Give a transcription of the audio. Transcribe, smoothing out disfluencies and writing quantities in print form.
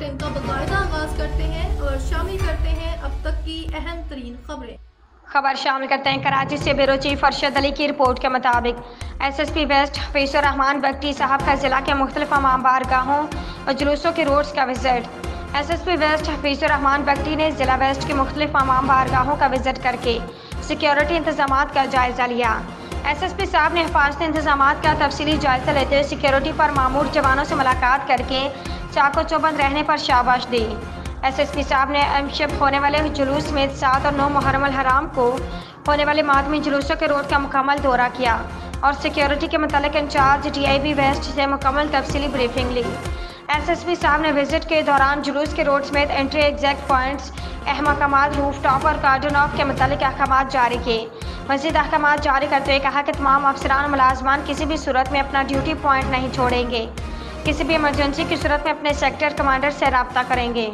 Bulletin का बाकायदा आगाज करते हैं और शामिल करते हैं अब तक की अहम तरीन खबर शामिल करते हैं। कराची से ब्यूरो चीफ अरशद अली की रिपोर्ट के मुताबिक SSP वेस्ट हफीजुर रहमान बख्ती साहब का जिला के मुख्तलिफ इमाम बारगाहों और जुलूसों के रोड्स का visit. SSP west Hafizur Rahman Bakhti ने जिला वेस्ट के मुख्तलिफ इमाम बारगाहों का विजिट करके सिक्योरिटी इंतजाम का जायजा लिया। SSP साहब ने हिफाजती इंतजाम का तफसीली जायजा लेते हुए सिक्योरिटी पर मामूर जवानों से मुलाकात करके चाको चौबंद रहने पर शाबाश दी। SSP साहब ने अमशब होने वाले जुलूस में 7 और 9 मुहर्रम अल हराम को होने वाले मातमी जुलूसों के रोड का मुकम्मल दौरा किया और सिक्योरिटी के मुतालिक इंचार्ज DIB वेस्ट से मुकम्मल तफसीली ब्रीफिंग ली। SSP साहब ने विजिट के दौरान जुलूस के रोड समेत एंट्री एग्जैक्ट पॉइंट्स, अहम अहकामात, रूफ टॉप और कार्डन ऑफ के मुतालिक अहकामात जारी किए। मज़ीद अहकामात जारी करते हुए कहा कि तमाम अफसरान मुलाजमान किसी भी सूरत में अपना ड्यूटी पॉइंट नहीं छोड़ेंगे, किसी भी इमरजेंसी की सूरत में अपने सेक्टर कमांडर से रब्ता करेंगे।